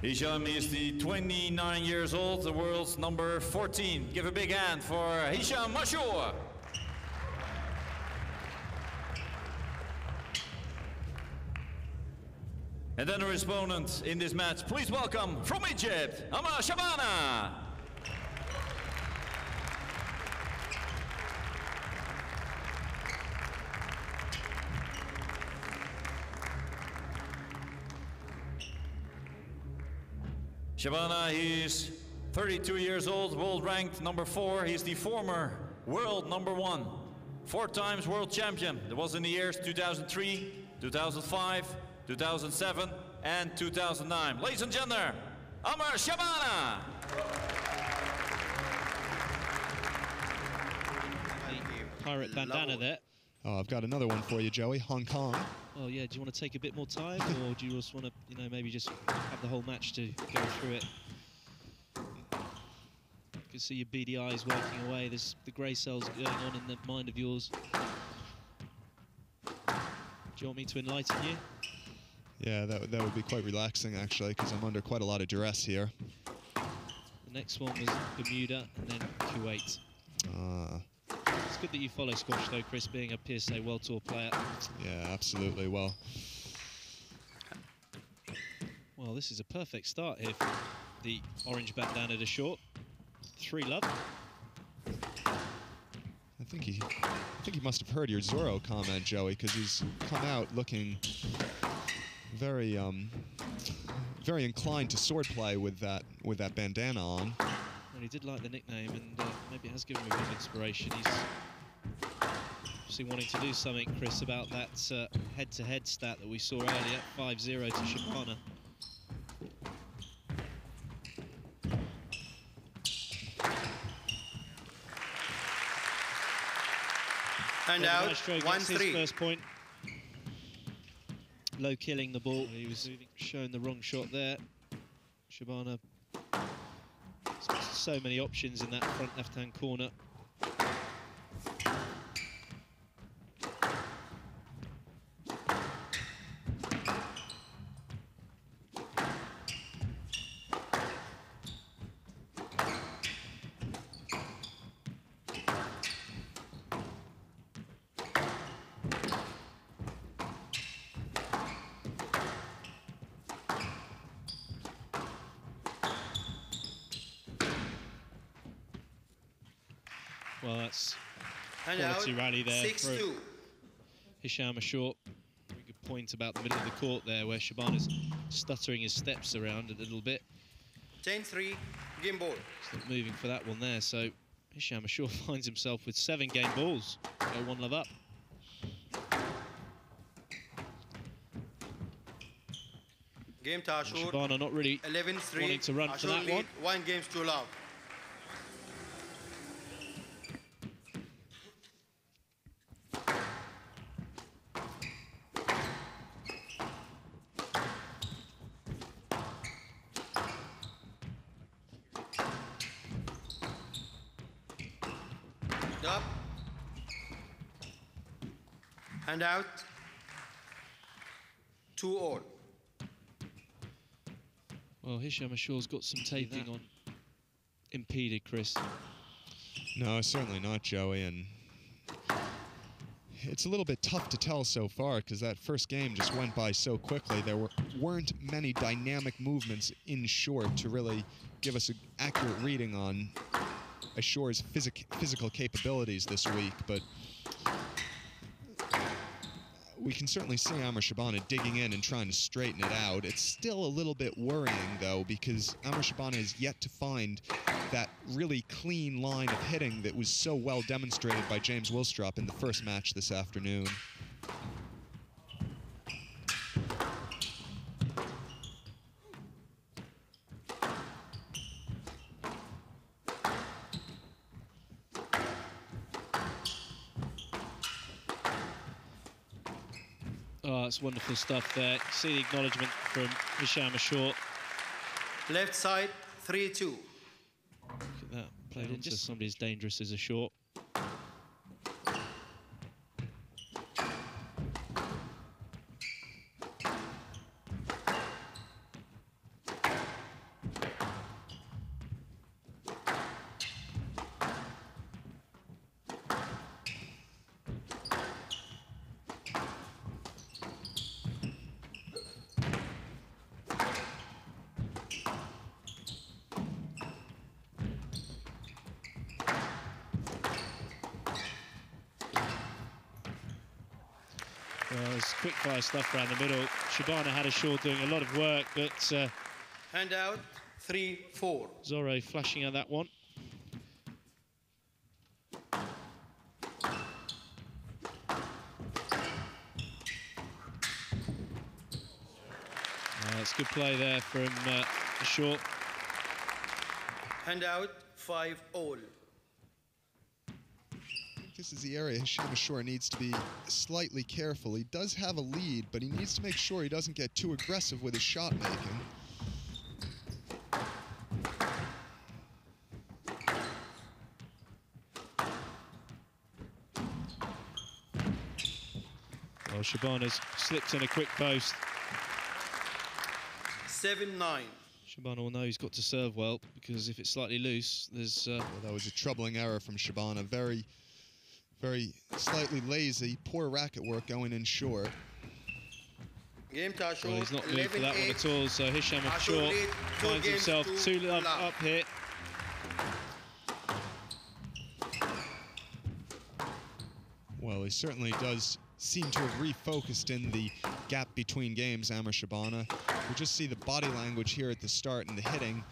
Hisham is the 29 years old, the world's number 14. Give a big hand for Hisham Ashour. And then our opponent in this match, please welcome from Egypt, Shabana. Shabana, he's 32 years old, world ranked number 4. He's the former world number 1. 4 times world champion. That was in the years 2003, 2005, 2007, and 2009. Ladies and gentlemen, Shabana. Pirate bandana there. Oh, I've got another one for you, Joey. Hong Kong. Oh yeah, do you want to take a bit more time, or do you just want to, you know, maybe just have the whole match to go through it? You can see your beady eyes working away. There's the grey cells going on in the mind of yours. Do you want me to enlighten you? Yeah, that would be quite relaxing, actually, because I'm under quite a lot of duress here. The next one was Bermuda and then Kuwait. It's good that you follow squash, though, Chris, being a PSA World Tour player. Yeah, absolutely. Well, this is a perfect start here for the orange bandana to short. 3-love. I think he must have heard your Zorro comment, Joey, because he's come out looking very very inclined to swordplay with that bandana on. Well, he did like the nickname, and maybe it has given him a bit of inspiration. He's obviously wanting to do something, Chris, about that head-to-head stat that we saw earlier, 5-0 to Shabana. And out, 1-3. First point. Low killing the ball. He was showing the wrong shot there. Shabana, so many options in that front left-hand corner. Well, that's quality rally there. 6-2. Hisham Ashour. Very good point about the middle of the court there, where Shabana's stuttering his steps around a little bit. 10-3, game ball. He's not moving for that one there, so Hisham Ashour finds himself with 7 game balls. Go 1-love up. Game to Ashour. Shabana not really 11-3. wanting to run for that lead, one. 1 games to love. Up. And out. 2-all. Well, Hisham Ashour's got some taping on. Impeded, Chris. No, certainly not, Joey. And it's a little bit tough to tell so far because that first game just went by so quickly. There weren't many dynamic movements in short to really give us an accurate reading on Ashour's physical capabilities this week, but we can certainly see Shabana digging in and trying to straighten it out. It's still a little bit worrying, though, because Shabana has yet to find that really clean line of hitting that was so well demonstrated by James Willstrop in the first match this afternoon. Oh, that's wonderful stuff there. See the acknowledgement from Hisham Ashour. Left side, 3-2. Look at that. Played into somebody as dangerous as Ashour. Well, there's quick fire stuff around the middle. Shabana had Ashour doing a lot of work, but Hand out, 3-4. Zorro flashing at that one. It's good play there from Ashour. Hand out, 5-all. This is the area Hisham Ashour needs to be slightly careful. He does have a lead, but he needs to make sure he doesn't get too aggressive with his shot making. Well, Shabana's slipped in a quick post. 7-9. Shabana will know he's got to serve well, because if it's slightly loose, there's... Well, that was a troubling error from Shabana. Very slightly lazy, poor racket work going in short. Game to Ashour, Well, he's not moved for that one 11-8. at all, so Hisham Ashour Ashour lead, finds games himself to 2 love love. up here. Well, he certainly does seem to have refocused in the gap between games, Amr Shabana. We just see the body language here at the start, and the hitting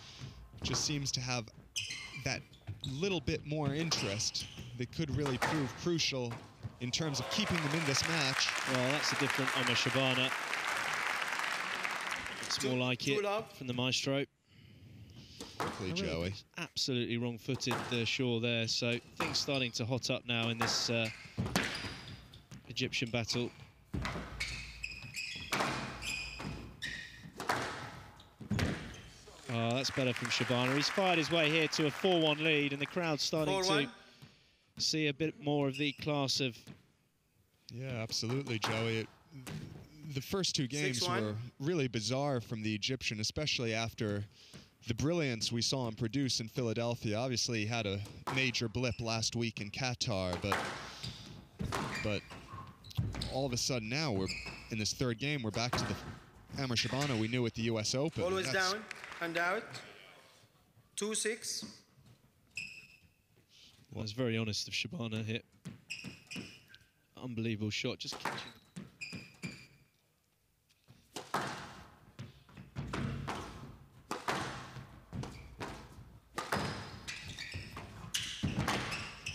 just seems to have that little bit more interest that could really prove crucial in terms of keeping them in this match. Well, that's a different Amr Shabana. It's more like it from the maestro. Quickly, Joey. Absolutely wrong-footed Ashour there, so things starting to hot up now in this Egyptian battle. Oh, that's better from Shabana. He's fired his way here to a 4-1 lead, and the crowd's starting to see a bit more of the class of... Yeah, absolutely, Joey. The first 2 games were really bizarre from the Egyptian, especially after the brilliance we saw him produce in Philadelphia. Obviously, he had a major blip last week in Qatar, but all of a sudden now, we're in this 3rd game, we're back to the Amr Shabana we knew at the US Open. Always down, hand out, 2-6. Well, it's very honest of Shabana hit. Unbelievable shot, just catching.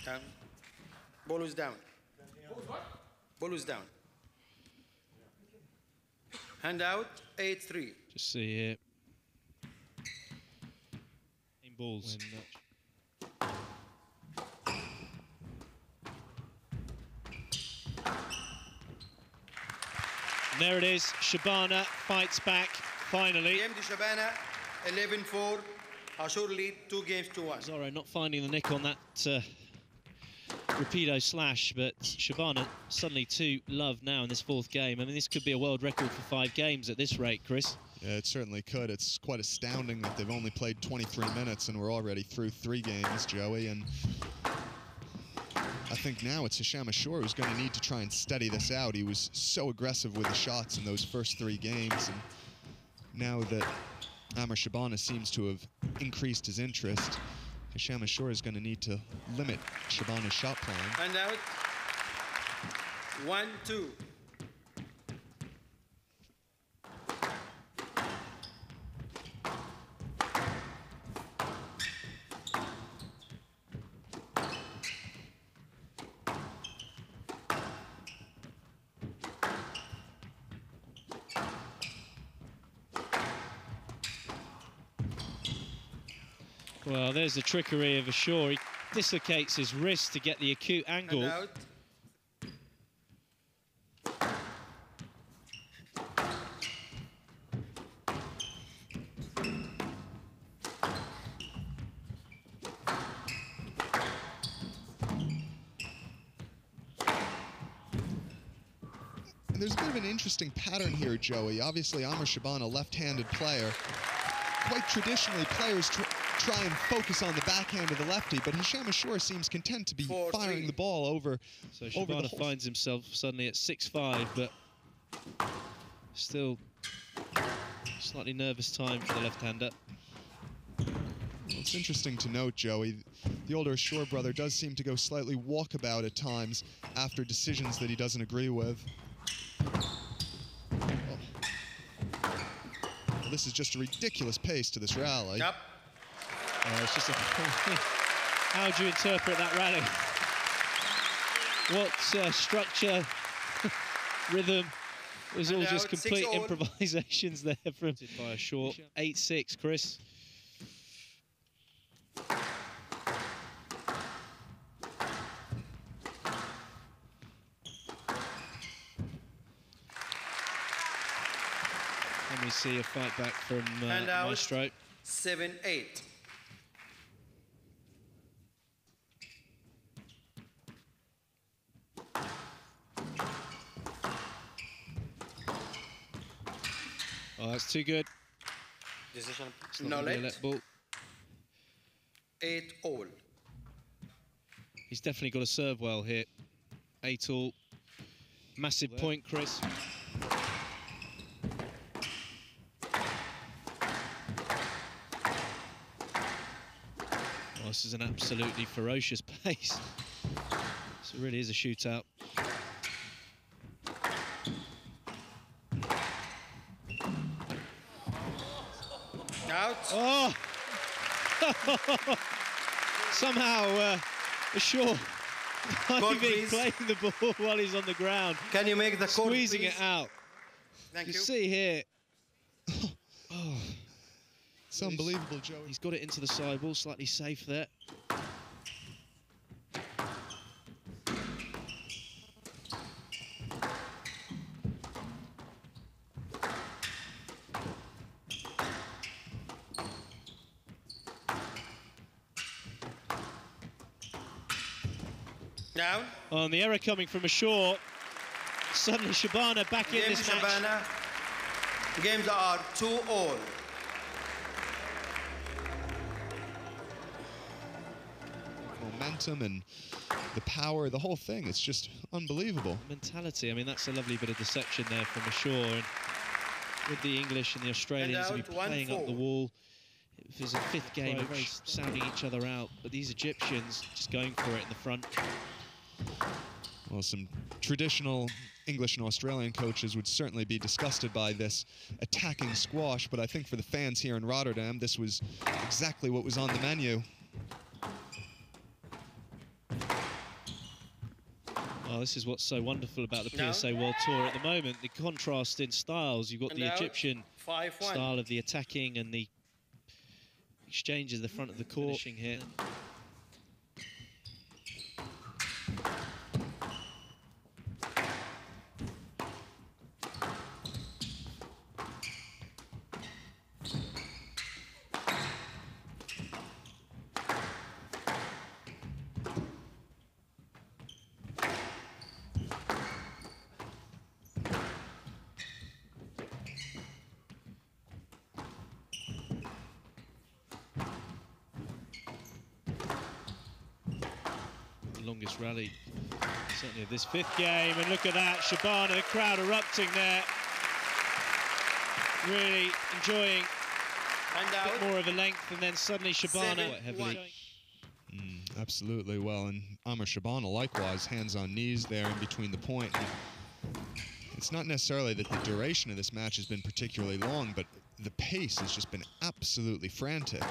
Down. Ball was down. Ball was down. Hand out, 8-3. Just see here. Balls. And there it is. Shabana fights back finally. Game to Shabana, 11-4. Ashour lead 2 games to 1. Zorro not finding the nick on that rapido slash, but Shabana suddenly 2 love now in this 4th game. I mean, this could be a world record for 5 games at this rate, Chris. Yeah, it certainly could. It's quite astounding that they've only played 23 minutes and we're already through 3 games, Joey. And I think now it's Hisham Ashour who's going to need to try and steady this out. He was so aggressive with the shots in those first 3 games, and now that Amr Shabana seems to have increased his interest, Hisham Ashour is going to need to limit Shabana's shot playing. Hand out, 1-2. Well, there's the trickery of Ashour. He dislocates his wrist to get the acute angle. Hand out. And there's a bit of an interesting pattern here, Joey. Obviously, Amr Shabana, a left-handed player. Quite traditionally, players try and focus on the backhand of the lefty, but Hisham Ashour seems content to be firing the ball over. So Shabana finds himself suddenly at 6-5, but still slightly nervous time for the left-hander. Well, it's interesting to note, Joey, the older Ashour brother does seem to go slightly walkabout at times after decisions that he doesn't agree with. Well, this is just a ridiculous pace to this rally. Yep. It's just a how do you interpret that rally? What structure, rhythm? It was all And just out, complete 6-all. improvisations there from by Ashour. 8-6, Chris. And we see a fight back from And out. Maestro. 7-8. Oh, that's too good. Decision It's not no gonna be a let. let ball. 8-all. He's definitely got to serve well here. 8-all. Massive point, Chris. Oh, this is an absolutely ferocious pace. This really is a shootout. Out. Oh! Somehow, Ashour Court, not even please. playing the ball while he's on the ground, Can you make the court, squeezing please? it out. Thank You you. see here, It's unbelievable, Joey. he's got it into the sideball, slightly safe there. Down. Oh, and the error coming from Ashour. Suddenly Shabana back in Game this match. Shabana. Games are 2-all. Momentum and the power, the whole thing, it's just unbelievable. Mentality, I mean, that's a lovely bit of deception there from Ashour. And with the English and the Australians And to be out, playing up 1-4. the wall. It was a fifth game, sounding each other out, but these Egyptians just going for it in the front. Well, some traditional English and Australian coaches would certainly be disgusted by this attacking squash, but I think for the fans here in Rotterdam, this was exactly what was on the menu. Oh, this is what's so wonderful about the No. PSA World Tour at the moment, the contrast in styles. You've got And the out, Egyptian 5-1. style of the attacking and the exchanges at the front of the court. Finishing here. Longest rally, certainly of this fifth game, and look at that, Shabana, the crowd erupting there, really enjoying And a bit out. more of a length, and then suddenly Shabana 7-1. quite heavily. Absolutely. Well, and Amr Shabana likewise, hands on knees there in between the point. And it's not necessarily that the duration of this match has been particularly long, but the pace has just been absolutely frantic.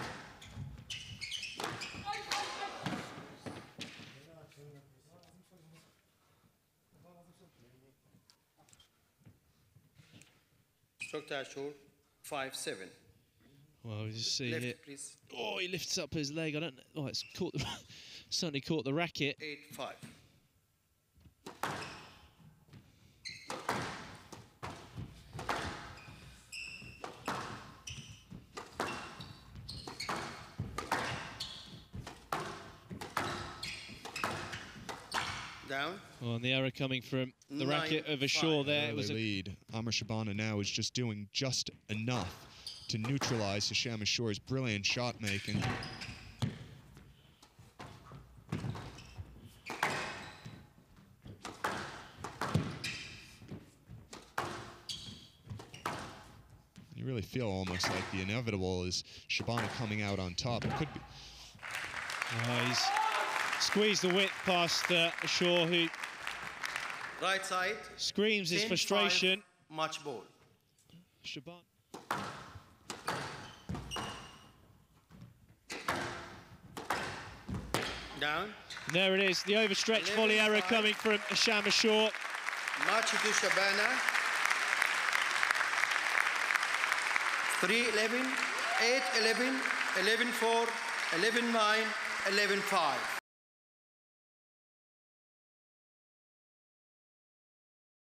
Dr. Ashour, 5-7. Well, you just see Left, here. please. Oh, he lifts up his leg. I don't know. Oh, it's caught the certainly caught the racket. 8-5. Down. Oh, and the error coming from the racket of 9-5. Ashour there. It was Early a lead. Amr Shabana now is just doing just enough to neutralize Hisham Ashour's brilliant shot making. You really feel almost like the inevitable is Shabana coming out on top. It could be. Oh, he's squeezed the width past Ashour, who Right side. Screams his 10-5, frustration. Match ball. Shabana. Down. And there it is, the overstretched volley arrow coming from Hisham Ashour. Match to Shabana. 3-11, 8-11, 11-4, 11-9, 11-5.